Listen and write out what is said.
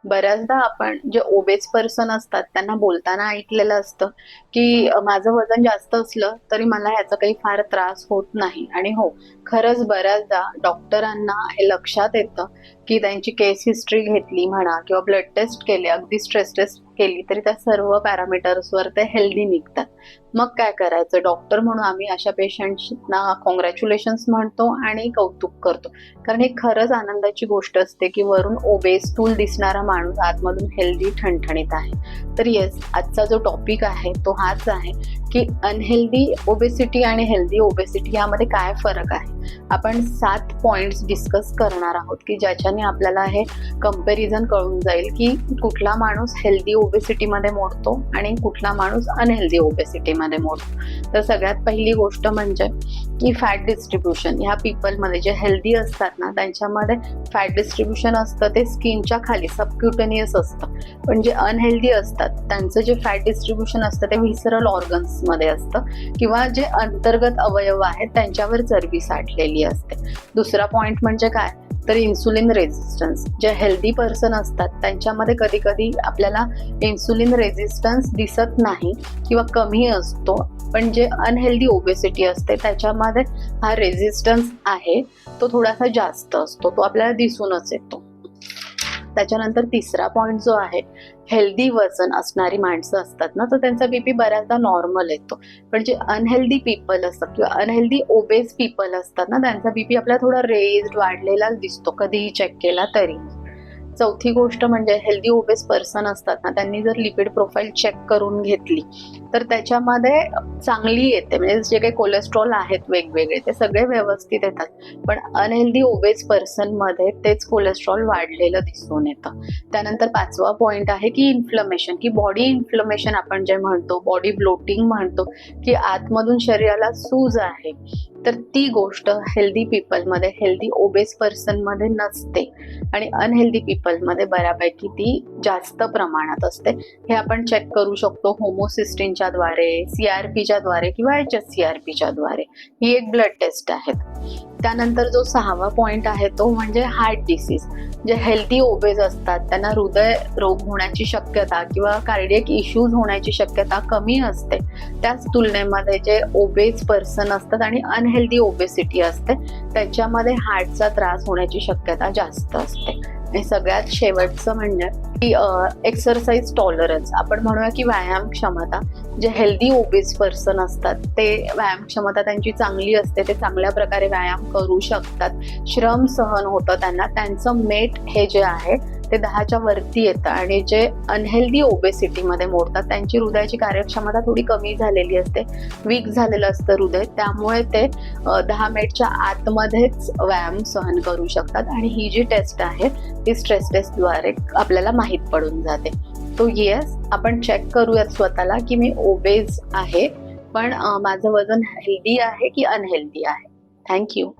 बऱ्याचदा आपण जे ओबेस पर्सन असतात त्यांना बोलताना ऐकलेलं असतं की माझं वजन जास्त असलं तरी मला ह्याचा काही फार त्रास होत नाही. आणि हो, खरंच बऱ्याचदा डॉक्टरांना हे लक्षात येतं की त्यांची केस हिस्ट्री घेतली म्हणा किंवा ब्लड टेस्ट केले, अगदी स्ट्रेस टेस्ट केली, तरी त्या सर्व पॅरामीटर्सवर ते हेल्दी निघतात. मग काय करायचं? डॉक्टर म्हणून आम्ही अशा पेशंट्सना कॉंग्रॅच्युलेशन्स म्हणतो आणि कौतुक करतो. कारण ही खरंच आनंदाची गोष्ट असते की वरून ओबेस स्थूल दिसणारा माणूस आतमधून हेल्दी ठणठणीत आहे. तर येस, आजचा जो टॉपिक आहे तो हाच आहे की अनहेल्दी ओबेसिटी आणि हेल्दी ओबेसिटी यामध्ये काय फरक आहे. आपण 7 पॉइंट्स डिस्कस करणार आहोत की ज्याच्याने आपल्याला हे कंपॅरिझन कळून जाईल की कुठला माणूस हेल्दी ओबेसिटीमध्ये मोडतो आणि कुठला माणूस अनहेल्दी ओबेसिटीमध्ये मोडतो. तर सगळ्यात पहिली गोष्ट म्हणजे की फॅट डिस्ट्रीब्युशन. ह्या पीपलमध्ये जे हेल्दी असतात ना त्यांच्यामध्ये फॅट डिस्ट्रीब्युशन असतं ते स्किनच्या खाली सबक्युटेनियस असतं. पण जे अनहेल्दी असतात त्यांचं जे फॅट डिस्ट्रीब्युशन असतं ते व्हिसरल ऑर्गन्समध्ये असतं किंवा जे अंतर्गत अवयव आहेत त्यांच्यावर चरबी साठलेली असते. दुसरा पॉइंट म्हणजे काय, तर इन्सुलिन रेझिस्टन्स. जे हेल्दी पर्सन असतात त्यांच्यामध्ये कधी कधी आपल्याला इन्सुलिन रेझिस्टन्स दिसत नाही किंवा कमी असतो, पण जे अनहेल्दी ओबेसिटी असते त्याच्यामध्ये हा रेझिस्टन्स आहे तो थोडासा जास्त असतो, तो आपल्याला दिसूनच येतो. त्याच्यानंतर तिसरा पॉइंट जो आहे, हेल्दी वजन असणारी माणसं असतात ना तर त्यांचा बीपी बऱ्याचदा नॉर्मल येतो. पण जे अनहेल्दी पीपल असतात किंवा अनहेल्दी ओबेस पीपल असतात ना त्यांचा बीपी आपल्याला थोडा रेज्ड वाढलेलाच दिसतो कधीही चेक केला तरी. चौथी गोष्ट म्हणजे हेल्दी ओबेस पर्सन असतात ना त्यांनी जर लिपिड प्रोफाईल चेक करून घेतली तर त्याच्यामध्ये चांगली येते, म्हणजे जे काही कोलेस्ट्रॉल आहेत वेगवेगळे ते सगळे व्यवस्थित येतात. पण अनहेल्दी ओबेस पर्सनमध्ये तेच कोलेस्ट्रॉल वाढलेलं दिसून येतं. त्यानंतर 5वा पॉइंट आहे की इन्फ्लमेशन, की बॉडी इन्फ्लमेशन आपण जे म्हणतो, बॉडी ब्लोटिंग म्हणतो, की आतमधून शरीराला सूज आहे, तर ती गोष्ट हेल्दी पीपलमध्ये, हेल्दी ओबेस पर्सनमध्ये नसते आणि अनहेल्दी पीपलमध्ये बऱ्यापैकी ती जास्त प्रमाणात असते. हे आपण चेक करू शकतो होमोसिस्टिनच्या द्वारे, CRPच्या द्वारे किंवा HSCRPच्या द्वारे. ही एक ब्लड टेस्ट आहे. त्यानंतर जो 6वा पॉइंट आहे तो म्हणजे हार्ट डिसीज. जे हेल्दी ओबेस असतात त्यांना हृदय रोग होण्याची शक्यता किंवा कार्डियक इश्यूज होण्याची शक्यता कमी असते. त्याच तुलनेमध्ये जे ओबेस पर्सन असतात आणि अनहेल्दी ओबेसिटी असते त्याच्यामध्ये हार्टचा त्रास होण्याची शक्यता जास्त असते. आणि सगळ्यात शेवटचं म्हणजे की एक्सरसाइज टॉलरन्स, आपण म्हणूया की व्यायाम क्षमता. जे हेल्दी ओबेस पर्सन असतात ते व्यायाम क्षमता त्यांची चांगली असते, ते चांगल्या प्रकारे व्यायाम करू शकतात, श्रम सहन होतं त्यांना, त्यांचं मेट हे जे आहे ते 10च्या वरती येतं. आणि जे अनहेल्दी ओबेसिटीमध्ये मोडतात त्यांची हृदयाची कार्यक्षमता थोडी कमी झालेली असते, वीक झालेलं असतं हृदय, त्यामुळे ते 10 मिनिटच्या आतमध्येच व्यायाम सहन करू शकतात. आणि ही जी टेस्ट आहे ती स्ट्रेस टेस्टद्वारे आपल्याला माहीत पडून जाते. तो येस, आपण चेक करूयात स्वतःला की मी ओबेस आहे पण माझं वजन हेल्दी आहे की अनहेल्दी आहे. थँक्यू.